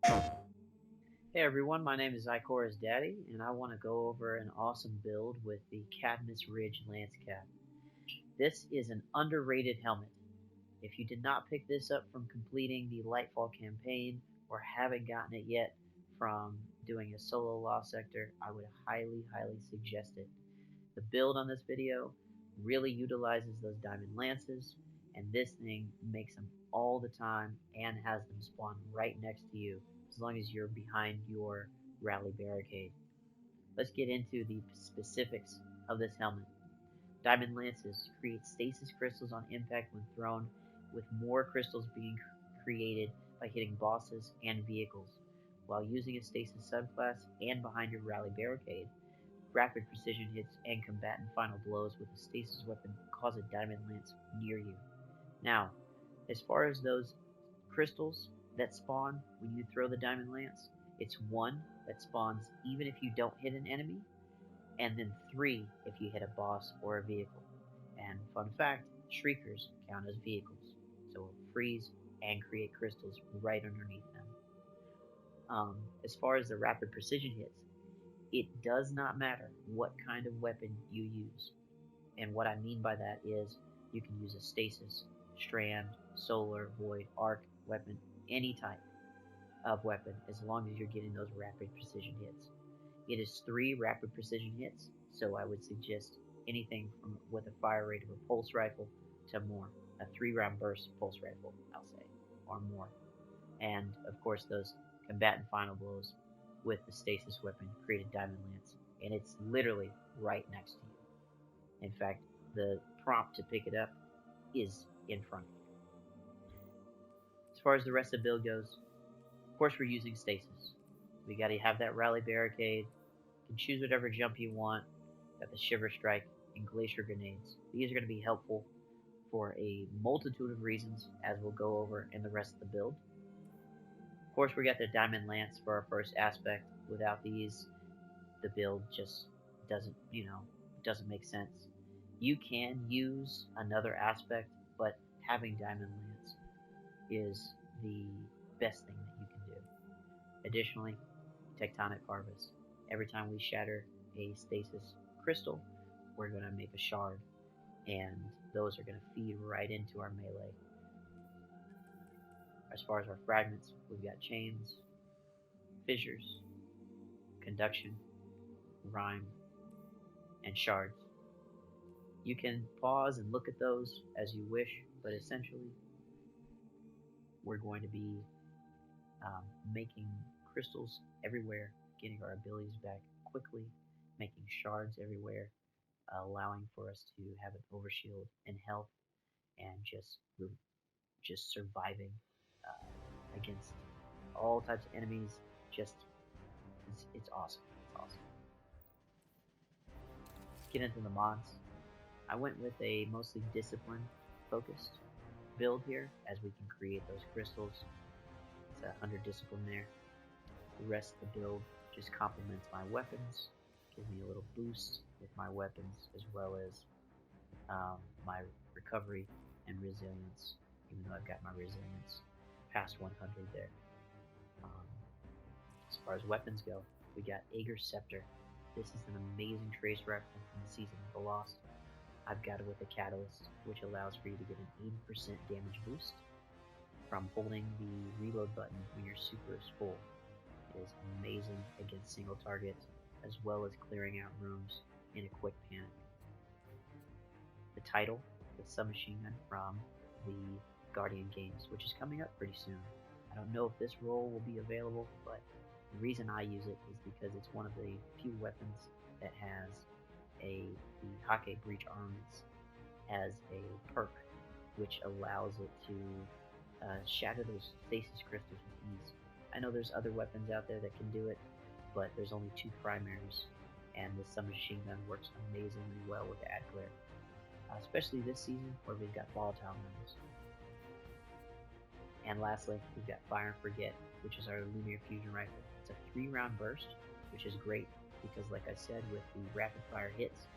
Hey everyone, my name is Ikora's Daddy, and I want to go over an awesome build with the Cadmus Ridge Lance Cap. This is an underrated helmet. If you did not pick this up from completing the Lightfall campaign or haven't gotten it yet from doing a solo Lost Sector, I would highly suggest it. The build on this video really utilizes those diamond lances, and this thing makes them all the time and has them spawn right next to you as long as you're behind your rally barricade. Let's get into the specifics of this helmet. Diamond lances create stasis crystals on impact when thrown, with more crystals being created by hitting bosses and vehicles. While using a stasis subclass and behind your rally barricade, rapid precision hits and combatant final blows with a stasis weapon cause a diamond lance near you. Now, as far as those crystals that spawn when you throw the diamond lance, it's one that spawns even if you don't hit an enemy, and then three if you hit a boss or a vehicle. And fun fact, shriekers count as vehicles, so it'll freeze and create crystals right underneath them. As far as the rapid precision hits, it does not matter what kind of weapon you use. And what I mean by that is you can use a stasis, strand, solar, void, arc weapon, any type of weapon, as long as you're getting those rapid precision hits. It is 3 rapid precision hits, so I would suggest anything from with a fire rate of a pulse rifle to more. A 3-round burst pulse rifle, I'll say, or more. And of course, those combatant final blows with the stasis weapon create a diamond lance, and it's literally right next to you. In fact, the prompt to pick it up is in front of you. As far as the rest of the build goes, of course we're using stasis. We got to have that rally barricade. You can choose whatever jump you want. Got the shiver strike and glacier grenades. These are going to be helpful for a multitude of reasons, as we'll go over in the rest of the build. Of course, we got the diamond lance for our first aspect. Without these, the build just doesn't make sense. You can use another aspect, but having diamond lance is the best thing that you can do. Additionally, tectonic harvest. Every time we shatter a stasis crystal, we're going to make a shard, and those are going to feed right into our melee. As far as our fragments, we've got chains, fissures, conduction, rhyme, and shards. You can pause and look at those as you wish, but essentially, we're going to be making crystals everywhere, getting our abilities back quickly, making shards everywhere, allowing for us to have an overshield in health, and just surviving against all types of enemies. Just it's awesome. It's awesome. Let's get into the mods. I went with a mostly discipline focused build here, as we can create those crystals. It's 100 discipline there. The rest of the build just complements my weapons, gives me a little boost with my weapons, as well as my recovery and resilience, even though I've got my resilience past 100 there. Um, as far as weapons go, we got Ager's Scepter. This is an amazing trace rifle from the Season of the Lost. I've got it with a catalyst, which allows for you to get an 80% damage boost from holding the reload button when your super is full. It is amazing against single targets, as well as clearing out rooms in a quick panic. The title, the submachine gun from the Guardian games, which is coming up pretty soon. I don't know if this role will be available, but the reason I use it is because it's one of the few weapons that has the Hake Breach Armaments as a perk, which allows it to shatter those stasis crystals with ease. I know there's other weapons out there that can do it, but there's only 2 primaries, and the submachine gun works amazingly well with Ad Glare, especially this season where we've got volatile rounds. And lastly, we've got Fire and Forget, which is our linear fusion rifle. It's a 3-round burst, which is great because, like I said, with the rapid fire hits,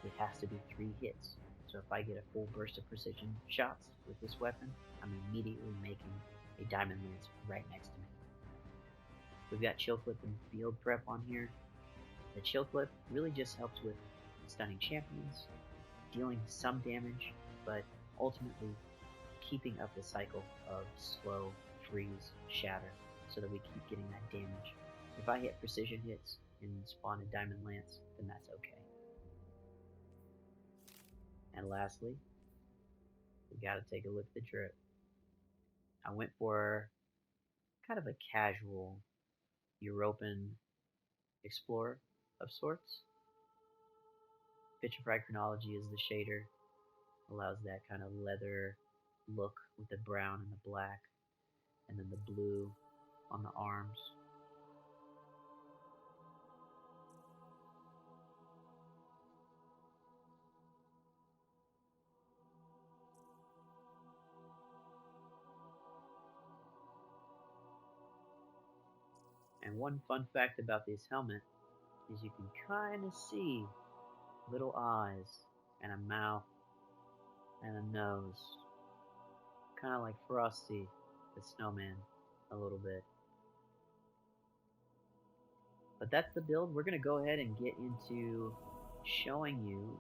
it has to be 3 hits. So if I get a full burst of precision shots with this weapon, I'm immediately making a diamond lance right next to me. We've got Chill Clip and Field Prep on here. The Chill Clip really just helps with stunning champions, dealing some damage, but ultimately keeping up the cycle of slow, freeze, shatter, so that we keep getting that damage. If I hit precision hits and spawn a Diamond Lance, then that's okay. And lastly, we gotta take a look at the drip. I went for kind of a casual European explorer of sorts. Vitrify Chronology is the shader, allows that kind of leather look with the brown and the black, and then the blue on the arms. And one fun fact about this helmet is you can kind of see little eyes and a mouth and a nose, kind of like Frosty the Snowman a little bit. But that's the build. We're going to go ahead and get into showing you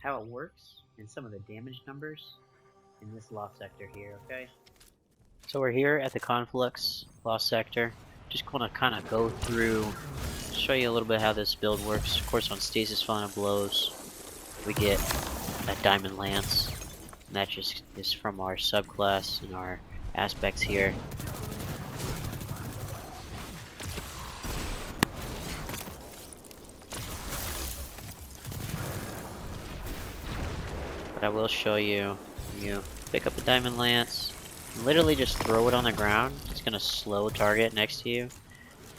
how it works and some of the damage numbers in this lost sector here, okay? So we're here at the Conflux lost sector. Just gonna kind of go through, show you a little bit how this build works. Of course, on Stasis Fauna Blows, we get that Diamond Lance, and that just is from our subclass and our aspects here. But I will show you, you pick up a Diamond Lance, literally just throw it on the ground. It's gonna slow target next to you.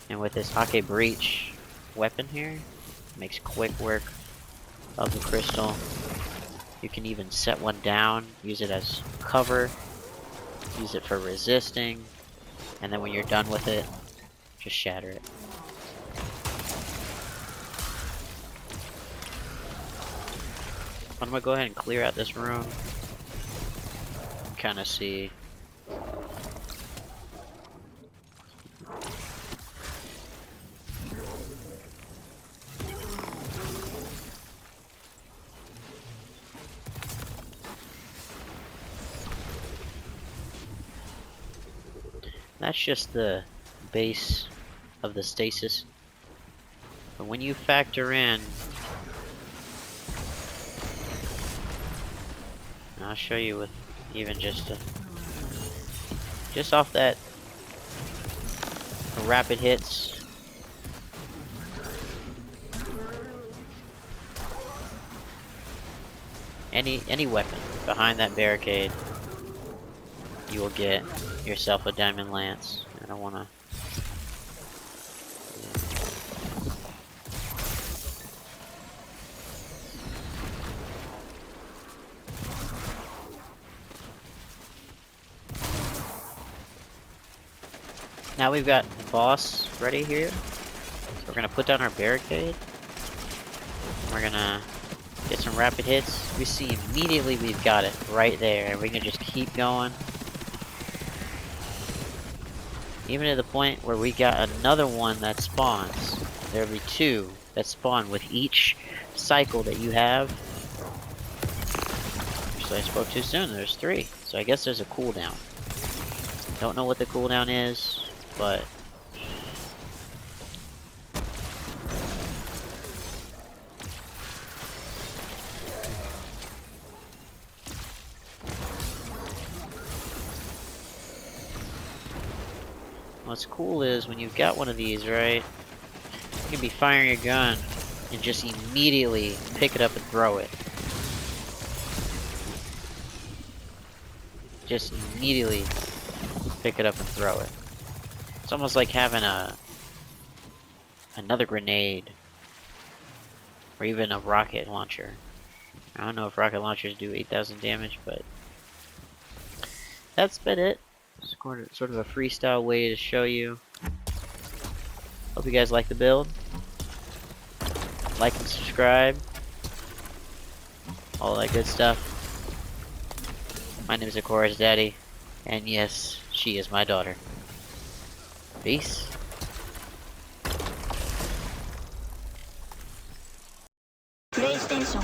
And with this Hake Breach weapon here, it makes quick work of the crystal. You can even set one down, use it as cover, use it for resisting, and then when you're done with it, just shatter it. I'm gonna go ahead and clear out this room and kind of see. That's just the base of the stasis. But when you factor in, and I'll show you with even just off that rapid hits. Any weapon behind that barricade, you will get yourself a Diamond Lance. I don't wanna. Now we've got the boss ready here. So we're gonna put down our barricade. We're gonna get some rapid hits. We see immediately we've got it right there. We can just keep going. Even to the point where we got another one that spawns. There'll be two that spawn with each cycle that you have. So I spoke too soon. There's three. So I guess there's a cooldown. Don't know what the cooldown is, but what's cool is when you've got one of these, right, you can be firing your gun and just immediately pick it up and throw it. Just immediately pick it up and throw it. It's almost like having another grenade or even a rocket launcher. I don't know if rocket launchers do 8,000 damage, but that's been it. Sort of a freestyle way to show you. Hope you guys like the build. Like and subscribe. All that good stuff. My name is Aquarius Daddy. And yes, She is my daughter. Peace. PlayStation